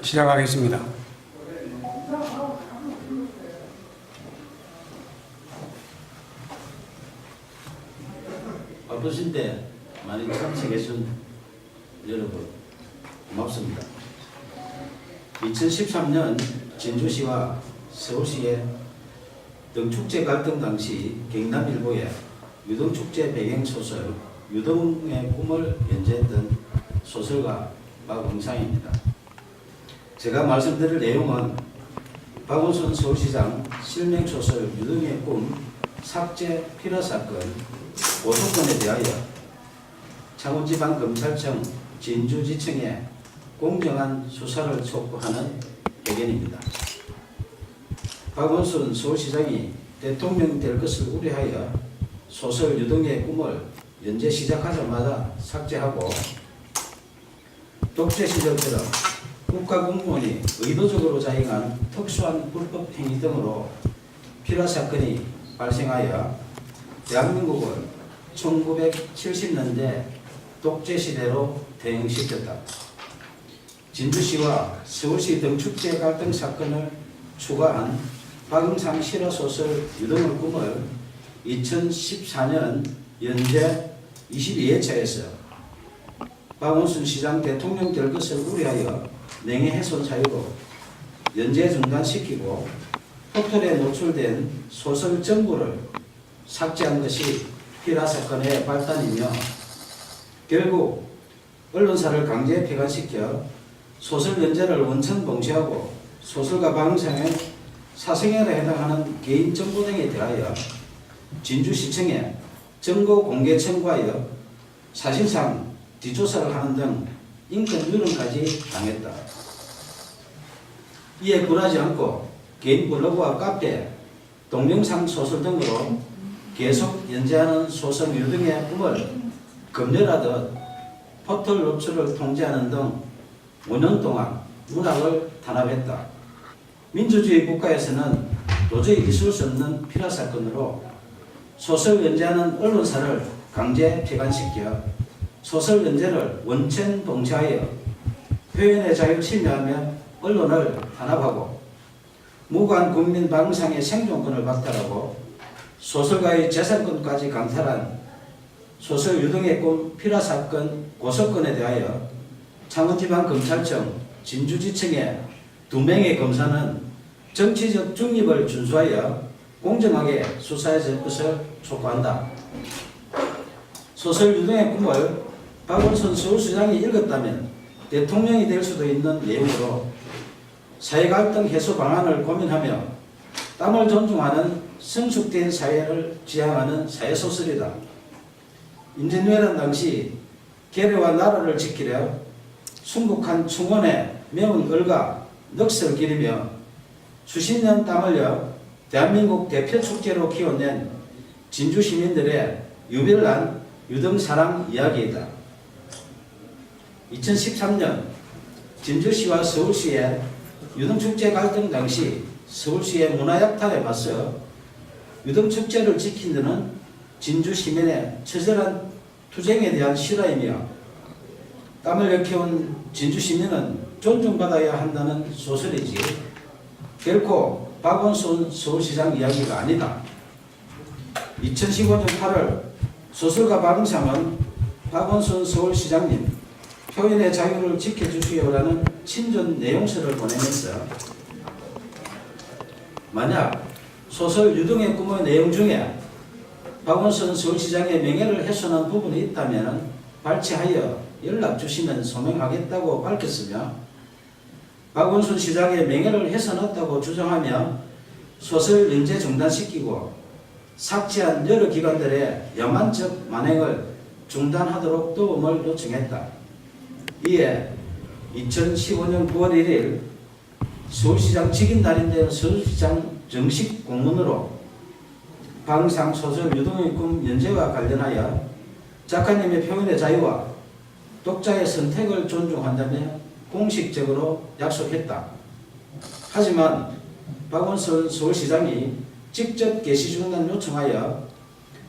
시작하겠습니다. 바쁘신데 많이 참석해준 여러분 고맙습니다. 2013년 진주시와 서울시의 등축제 갈등 당시 경남일보의 유등축제 배경소설 유등의 꿈을 연재했던 소설가 박응상입니다. 제가 말씀드릴 내용은 박원순 서울시장 실명소설 유등의 꿈 삭제 필화사건 고소건에 대하여 창원지방검찰청 진주지청에 공정한 수사를 촉구하는 의견입니다. 박원순 서울시장이 대통령 될 것을 우려하여 소설 유등의 꿈을 연재 시작하자마자 삭제하고 독재 시절처럼 국가공무원이 의도적으로 자행한 특수한 불법 행위 등으로 필화사건이 발생하여 대한민국을 1970년대 독재시대로 대응시켰다. 진주시와 서울시 등축제 갈등 사건을 추가한 박응상 실화소설 유등의 꿈을 2014년 연재 22회차에서 박원순 시장 대통령 될 것을 우려하여 명예훼손 사유로 연재 중단시키고 포털에 노출된 소설 전부를 삭제한 것이 필화사건의 발단이며 결국 언론사를 강제 폐간시켜 소설 연재를 원천 봉쇄하고 소설가 박응상의 사생활에 해당하는 개인 정보 등에 대하여 진주시청에 정보 공개 청구하여 사실상 뒷조사를 하는 등 인권 유린까지 당했다. 이에 굴하지 않고 개인 블로그와 카페, 동영상 소설 등으로 계속 연재하는 소설 유등의 꿈을 검열하듯 포털 노출을 통제하는 등 5년 동안 문학을 탄압했다. 민주주의 국가에서는 도저히 있을 수 없는 필화사건으로 소설 연재하는 언론사를 강제 폐간시켜 소설 연재를 원천 봉쇄하여 표현의 자유를 침해하며 언론을 탄압하고 무고한 국민 박응상의 생존권을 박탈하고 소설가의 재산권까지 강탈한 소설 유등의 꿈 필화사건 고소건에 대하여 창원지방검찰청 진주지청의 2명의 검사는 정치적 중립을 준수하여 공정하게 수사해 줄 것을 촉구한다. 소설 유등의 꿈을 박원순 서울시장이 읽었다면 대통령이 될 수도 있는 내용으로 사회갈등 해소 방안을 고민하며 땀을 존중하는 성숙된 사회를 지향하는 사회소설이다. 임진왜란 당시 계례와 나라를 지키려 순국한 충원에 매운 을과 넋을 기리며 수십 년 땀 흘려 대한민국 대표 축제로 키워낸 진주 시민들의 유별난 유등사랑 이야기이다. 2013년 진주시와 서울시의 유등축제 갈등 당시 서울시의 문화약탈에 맞서 유등축제를 지킨 데는 진주 시민의 처절한 투쟁에 대한 실화이며 땀을 일깨운 진주 시민은 존중받아야 한다는 소설이지 결코 박원순 서울시장 이야기가 아니다. 2015년 8월 소설가 박응상은 박원순 서울시장님 표현의 자유를 지켜주시오라는 친전 내용서를 보내면서 만약 소설 유등의 꿈의 내용 중에 박원순 서울시장의 명예를 훼손한 부분이 있다면 발췌하여 연락 주시면 소명하겠다고 밝혔으며 박원순 시장의 명예를 훼손했다고 주장하며 소설 연재 중단시키고 삭제한 여러 기관들의 야만적 만행을 중단하도록 도움을 요청했다. 이에 2015년 9월 1일 서울시장 직인 날인데 서울시장 정식 공문으로 박응상 소설 유등의 꿈 연재와 관련하여 작가님의 표현의 자유와 독자의 선택을 존중한다며 공식적으로 약속했다. 하지만 박원순 서울시장이 직접 게시 중단 요청하여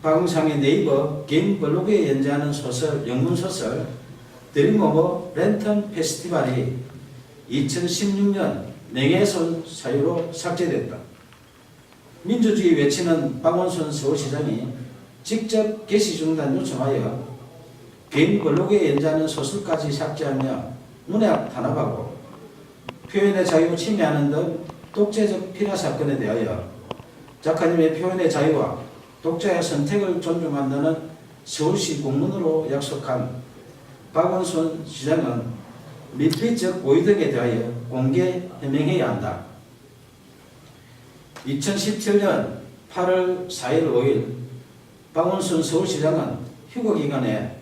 박응상의 네이버 개인 블로그에 연재하는 소설, 영문소설 드림오버 랜턴 페스티벌이 2016년 명예훼손 사유로 삭제됐다. 민주주의 외치는 박원순 서울시장이 직접 게시 중단 요청하여 개인 블로그에 연재하는 소설까지 삭제하며 문학 탄압하고 표현의 자유 침해하는 등 독재적 피라 사건에 대하여 작가님의 표현의 자유와 독자의 선택을 존중한다는 서울시 공문으로 약속한 박원순 시장은 밀폐적 고의 등에 대하여 공개 해명해야 한다. 2017년 8월 4일 5일 박원순 서울시장은 휴거기간에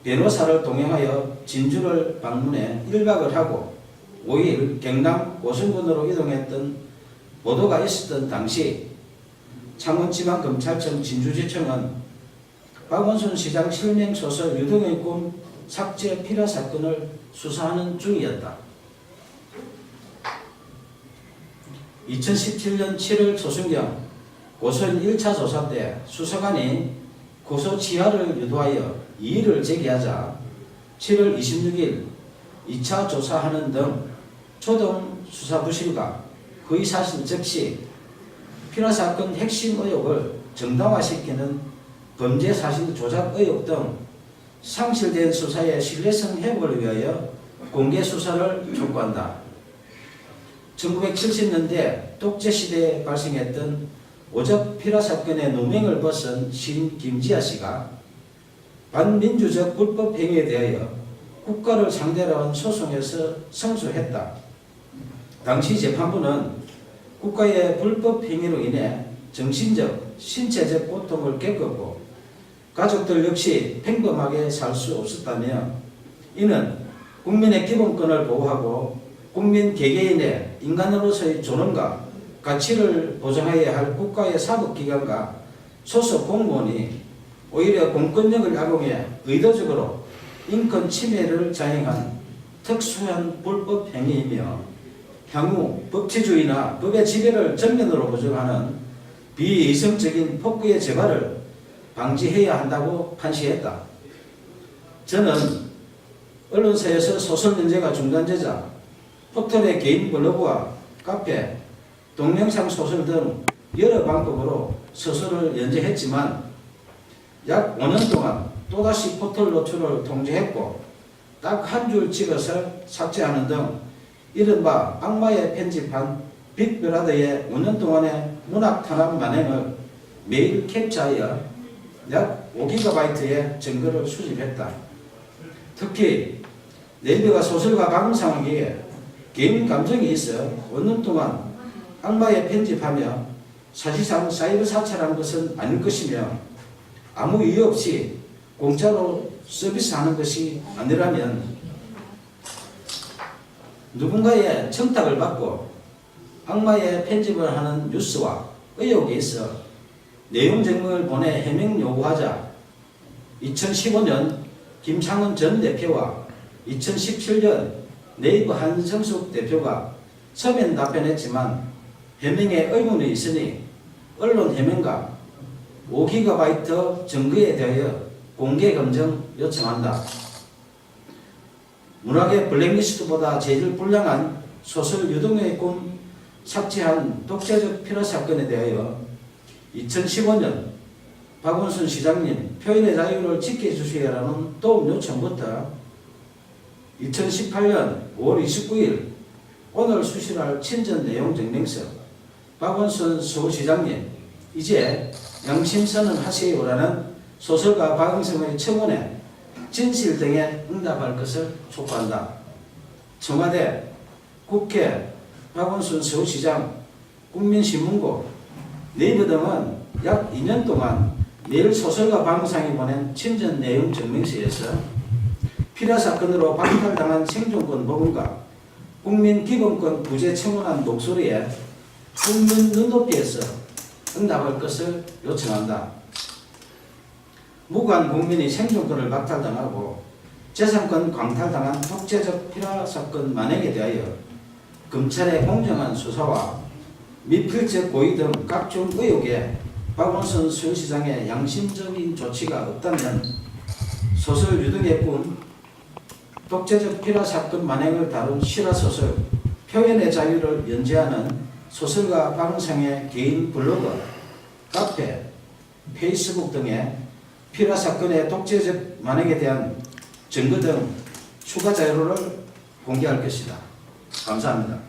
변호사를 동행하여 진주를 방문해 1박을 하고 5일 경남 고성군으로 이동했던 보도가 있었던 당시 창원지방검찰청 진주지청은 박원순 시장 실명소설 유등의 꿈 삭제 피라 사건을 수사하는 중이었다. 2017년 7월 초순경 고소인 1차 조사 때 수사관이 고소 취하를 유도하여 이의를 제기하자 7월 26일 2차 조사하는 등 초동 수사 부실과 허위사실 적시, 피라사건 핵심 의혹을 정당화시키는 범죄사실 조작 의혹 등 상실된 수사의 신뢰성 회복을 위하여 공개 수사를 촉구한다. 1970년대 독재시대에 발생했던 오적 피라사건의 누명을 벗은 신 김지아 씨가 반민주적 불법 행위에 대하여 국가를 상대로 한 소송에서 승소했다. 당시 재판부는 국가의 불법 행위로 인해 정신적, 신체적 고통을 겪었고 가족들 역시 평범하게 살 수 없었다며 이는 국민의 기본권을 보호하고 국민 개개인의 인간으로서의 존엄과 가치를 보장해야 할 국가의 사법기관과 소속 공무원이 오히려 공권력을 악용해 의도적으로 인권 침해를 자행한 특수한 불법 행위이며 향후 법치주의나 법의 지배를 전면으로 부정하는 비이성적인 폭구의 재발을 방지해야 한다고 판시했다. 저는 언론사에서 소설 연재가 중단되자 포털의 개인 블로그와 카페, 동영상 소설 등 여러 방법으로 소설을 연재했지만 약 5년 동안 또다시 포털 노출을 통제했고 딱 한 줄 찍어서 삭제하는 등 이른바 악마의 편집한 빅브라더의 5년 동안의 문학 탄압 만행을 매일 캡처하여 약 5GB의 증거를 수집했다. 특히 네이버가 소설가 방송하기에 개인 감정이 있어 5년 동안 악마의 편집하며 사실상 사이버 사찰한 것은 아닐 것이며 아무 이유 없이 공짜로 서비스하는 것이 아니라면 누군가의 청탁을 받고 악마의 편집을 하는 뉴스와 의혹에 있어 내용 증명을 보내 해명 요구하자 2015년 김창원 전 대표와 2017년 네이버 한성숙 대표가 서면 답변했지만 해명에 의문이 있으니 언론 해명과 5GB 증거에 대하여 공개 검증 요청한다. 문학의 블랙리스트보다 재질 불량한 소설 유동의 꿈 삭제한 독재적 피라 사건에 대하여 2015년 박원순 시장님 표현의 자유를 지켜주시라는 도움 요청부터 2018년 5월 29일 오늘 수실할 친전 내용 증명서 박원순 서울시장님 이제 양심선언 하세요라는 소설가 박응성의 청원에 진실 등에 응답할 것을 촉구한다. 청와대, 국회, 박원순 서울시장, 국민신문고, 네이버 등은 약 2년 동안 매일 소설가 박응성이 보낸 친전 내용 증명서에서 피라 사건으로 박탈당한 생존권 보건과 국민 기본권 부재 청원한 목소리에 국민 눈높이에서 응답할 것을 요청한다. 무관 국민이 생존권을 박탈당하고 재산권 광탈당한 독재적 피라 사건 만행에 대하여 검찰의 공정한 수사와 미필적 고의 등 각종 의혹에 박원순 서울시장의 양심적인 조치가 없다면 소설 유등의 꿈 독재적 피라 사건 만행을 다룬 실화소설 표현의 자유를 연재하는 소설가 박은상의 개인 블로그, 카페, 페이스북 등에 피라 사건의 독재적 만행에 대한 증거 등 추가 자료를 공개할 것이다. 감사합니다.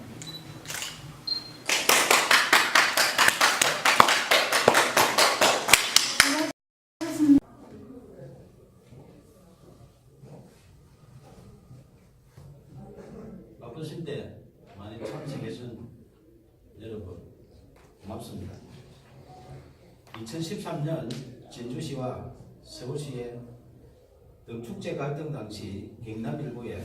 바쁘실 때 많이 참석해준 여러분 고맙습니다. 2013년 진주시와 서울시의 등축제 갈등 당시 경남 일부의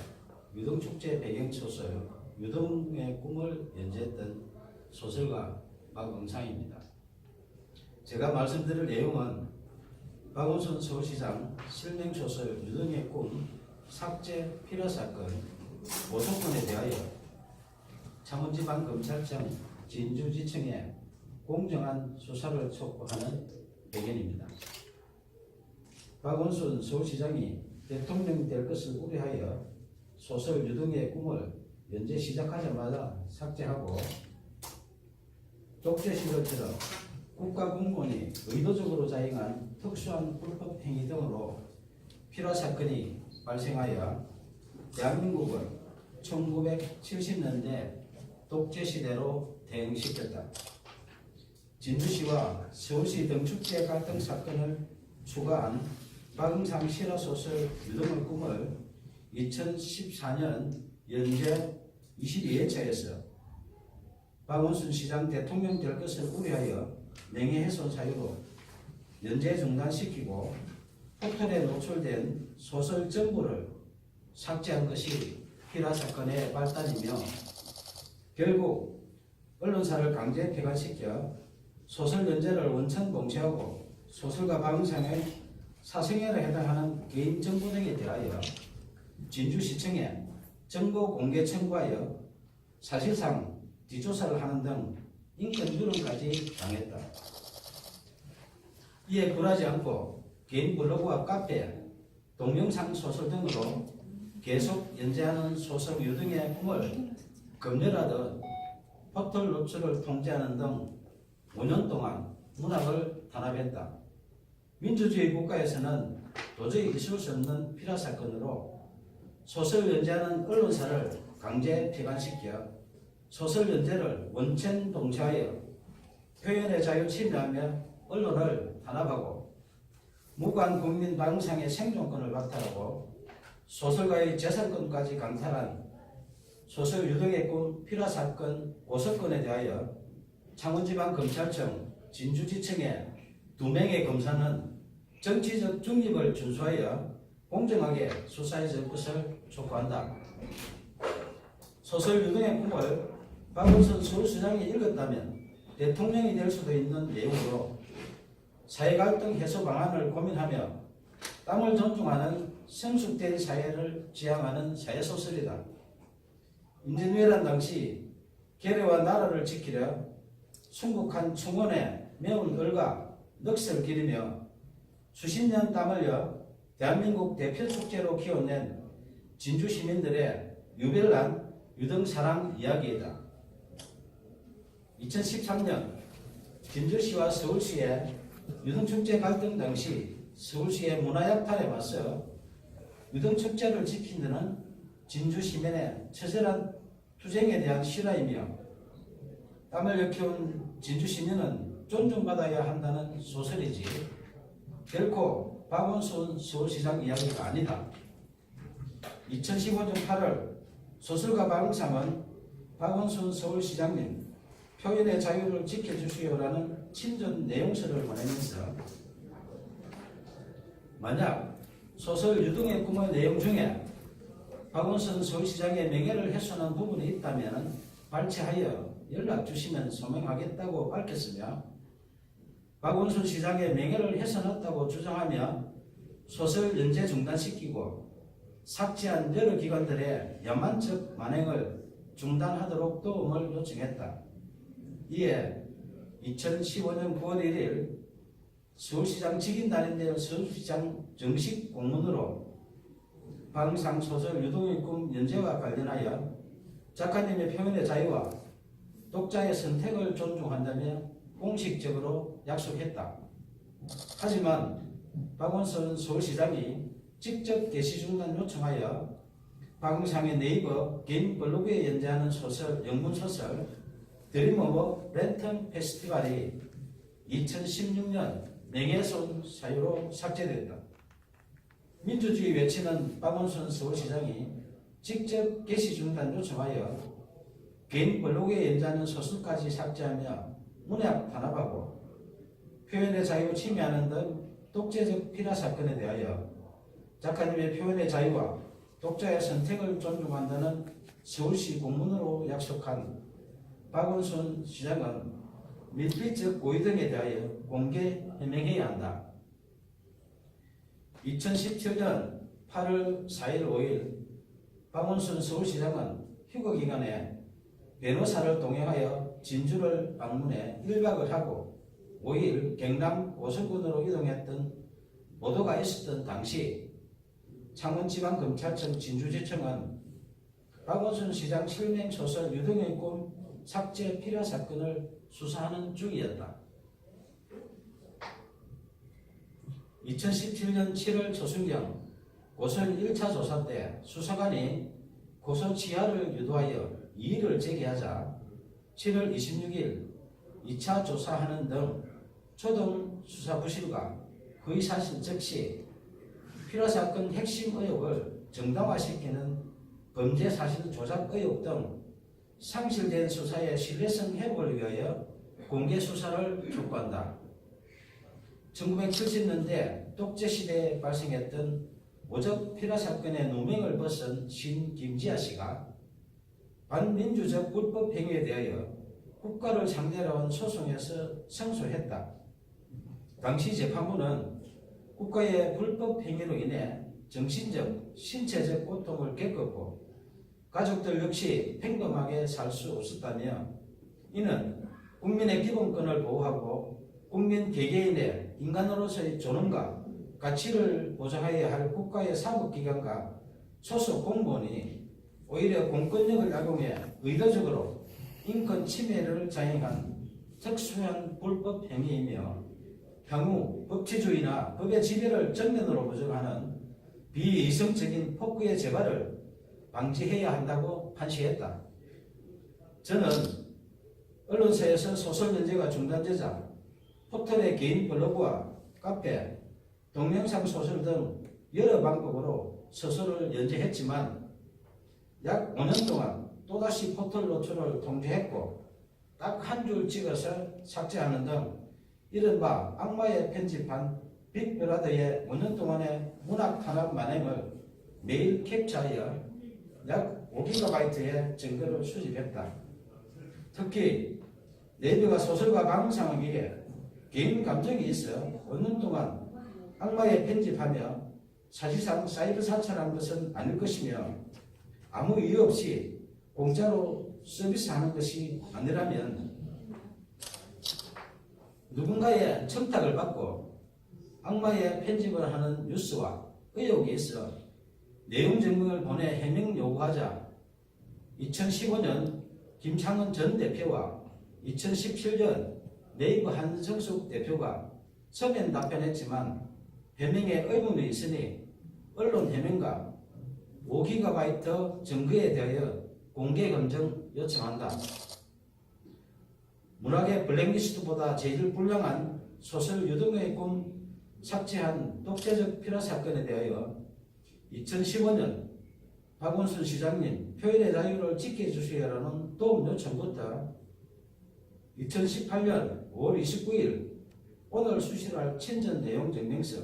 유등축제 배경소설 유등의 꿈을 연재했던 소설가 박은상입니다. 제가 말씀드릴 내용은 박원순 서울시장 실명소설 유등의 꿈 삭제 필요 사건 고소건에 대하여 창원지방검찰청 진주지청에 공정한 수사를 촉구하는 배경입니다. 박원순 서울시장이 대통령이 될 것을 우려하여 소설 유등의 꿈을 연재 시작하자마자 삭제하고 독재시절처럼 국가공무원이 의도적으로 자행한 특수한 불법 행위 등으로 필화 사건이 발생하여 대한민국을 1970년대 독재시대로 대응시켰다. 진주시와 서울시 등축제 갈등 사건을 추가한 박은상 실화소설 유등의 꿈을 2014년 연재 22회차에서 박원순 시장 대통령 될 것을 우려하여 명예훼손 사유로 연재 중단시키고 포털에 노출된 소설 전부를 삭제한 것이 필화 사건의 발단이며 결국 언론사를 강제 폐간시켜 소설 연재를 원천 봉쇄하고 소설가 박은상의 사생활에 해당하는 개인 정보 등에 대하여 진주시청에 정보 공개 청구하여 사실상 뒷조사를 하는 등 인권 유린까지 당했다. 이에 굴하지 않고 개인 블로그와 카페, 동영상 소설 등으로 계속 연재하는 소설 유등의 꿈을 검열하듯 포털 노출을 통제하는 등 5년 동안 문학을 탄압했다. 민주주의 국가에서는 도저히 있을 수 없는 필화 사건으로 소설 연재하는 언론사를 강제 폐간시켜 소설 연재를 원천 동체하여 표현의 자유 침해하며 언론을 탄압하고 무관 국민 박은상의 생존권을 박탈하고 소설가의 재산권까지 강탈한 소설 유등의 꿈 필화 사건 고소건에 대하여 창원지방검찰청 진주지청의 2명의 검사는 정치적 중립을 준수하여 공정하게 수사해 줄 것을 촉구한다. 소설 유등의 꿈을 박원순 서울시장이 읽었다면 대통령이 될 수도 있는 내용으로 사회갈등 해소 방안을 고민하며 땀을 존중하는 성숙된 사회를 지향하는 사회소설이다. 임진왜란 당시 계례와 나라를 지키려 순국한 충원에 매운 얼과 넋을 기리며 수십 년 땀 흘려 대한민국 대표 축제로 키워낸 진주 시민들의 유별난 유등 사랑 이야기이다. 2013년 진주시와 서울시의 유등축제 갈등 당시 서울시의 문화약탈에 맞서 유등축제를 지킨 데는 진주 시민의 처절한 투쟁에 대한 실화이며 땀을 일깨운 진주 시민은 존중받아야 한다는 소설이지 결코 박원순 서울시장 이야기가 아니다. 2015년 8월 소설가 박은상은 박원순 서울시장님 표현의 자유를 지켜주시오라는 친전 내용서를 보내면서 만약 소설 유등의 꿈의 내용 중에 박원순 서울시장의 명예를 훼손한 부분이 있다면 발췌하여 연락 주시면 소명하겠다고 밝혔으며 박원순 시장의 명예를 훼손했다고 주장하며 소설 연재 중단시키고 삭제한 여러 기관들의 야만적 만행을 중단하도록 도움을 요청했다. 이에 2015년 9월 1일 서울시장 직인날인데요. 서울시장 정식 공문으로 방상 소설 유동의 꿈 연재와 관련하여 작가님의 표현의 자유와 독자의 선택을 존중한다며 공식적으로 약속했다. 하지만 박원순 서울시장이 직접 게시 중단 요청하여 방상의 네이버 개인 블로그에 연재하는 소설, 영문소설 드림 오브 랜턴 페스티벌이 2016년 명예훼손 사유로 삭제되었다. 민주주의 외치는 박원순 서울시장이 직접 게시 중단 요청하여 개인 블로그에 연재하는 소설까지 삭제하며 문학 탄압하고 표현의 자유 침해하는 등 독재적 피라 사건에 대하여 작가님의 표현의 자유와 독자의 선택을 존중한다는 서울시 공문으로 약속한 박원순 시장은 밀필적 고의 등에 대하여 공개 해명해야 한다. 2017년 8월 4일 5일 박원순 서울시장은 휴거기간에 변호사를 동행하여 진주를 방문해 1박을 하고 5일 경남 고성군으로 이동했던 보도가 있었던 당시 창원지방검찰청 진주지청은 박원순 시장 실명 소설 유등의 꿈 삭제 필요 사건을 수사하는 중이었다. 2017년 7월 초순경 고성 1차 조사 때 수사관이 고소 지하를 유도하여 이의를 제기하자 7월 26일 2차 조사하는 등 초동 수사 부실과 허위사실 적시 필요사건 핵심 의혹을 정당화시키는 범죄 사실 조작 의혹 등 상실된 수사의 신뢰성 회복을 위하여 공개 수사를 촉구한다. 1970년대 독재시대에 발생했던 오적 필화 사건의 누명을 벗은 신 김지아 씨가 반민주적 불법 행위에 대하여 국가를 상대로 한 소송에서胜소했다. 당시 재판부는 국가의 불법 행위로 인해 정신적, 신체적 고통을 겪었고 가족들 역시 평범하게 살 수 없었다며 이는 국민의 기본권을 보호하고 국민 개개인의 인간으로서의 존엄과 가치를 보장해야 할 국가의 사법기관과 소속 공무원이 오히려 공권력을 악용해 의도적으로 인권 침해를 자행한 특수한 불법 행위이며 향후 법치주의나 법의 지배를 정면으로 부정하는 비이성적인 폭구의 재발을 방지해야 한다고 판시했다. 저는 언론사에서 소설 연재가 중단되자 포털의 개인 블로그와 카페, 동영상 소설 등 여러 방법으로 소설을 연재했지만 약 5년 동안 또다시 포털 노출을 통제했고 딱 한 줄 찍어서 삭제하는 등 이른바 악마의 편집한 빅브라더의 5년 동안의 문학 탄압 만행을 매일 캡처하여 약 5GB의 증거를 수집했다. 특히 네이버가 소설가 방상에게 개인 감정이 있어 5년 동안 악마의 편집하며 사실상 사이버 사찰한 것은 아닐 것이며 아무 이유 없이 공짜로 서비스하는 것이 아니라면 누군가의 청탁을 받고 악마의 편집을 하는 뉴스와 의혹이 있어 내용 증명을 보내 해명 요구하자 2015년 김창원 전 대표와 2017년 네이버 한성숙 대표가 서면 답변했지만 해명에 의문이 있으니 언론 해명과 5GB 증거에 대하여 공개 검증 요청한다. 문학의 블랙리스트보다 제일 불량한 소설 유등의 꿈 삭제한 독재적 필화 사건에 대하여 2015년 박원순 시장님 표현의 자유를 지켜주시라는 도움 요청부터 2018년 5월 29일 오늘 수시할 친전 내용 증명서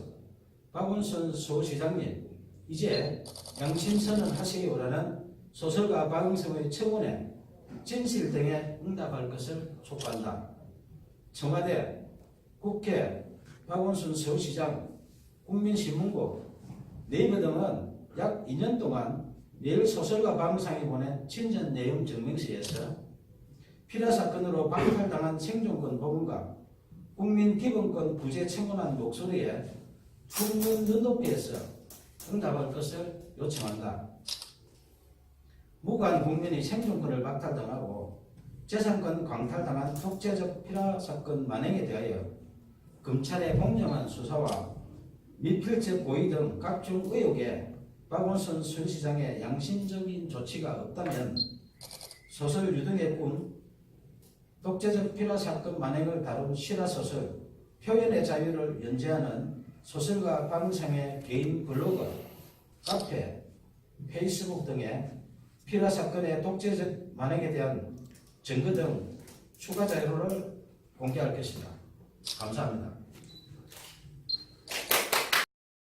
박원순 서울시장님 이제 양심선언 하세요라는 소설가 박응성의 청원에 진실 등에 응답할 것을 촉구한다. 청와대, 국회, 박원순 서울시장, 국민신문고, 네이버 등은 약 2년 동안 매일 소설가 박응성이 보낸 친전 내용 증명서에서 필화 사건으로 박탈당한 생존권 복원과 국민 기본권 구제 청원한 목소리에 국민 눈높이에서 응답할 것을 요청한다. 무고한 국민의 생존권을 박탈당하고 재산권 광탈당한 독재적 피라 사건 만행에 대하여 검찰의 공정한 수사와 미필적 고의 등 각종 의혹에 박원순 서울시장의 양심적인 조치가 없다면 소설 유등의 꿈, 독재적 피라 사건 만행을 다룬 실화소설 표현의 자유를 연재하는 소설가 박은상의 개인 블로그, 카페, 페이스북 등의 피라 사건의 독재적 만행에 대한 증거 등 추가 자료를 공개할 것입니다. 감사합니다.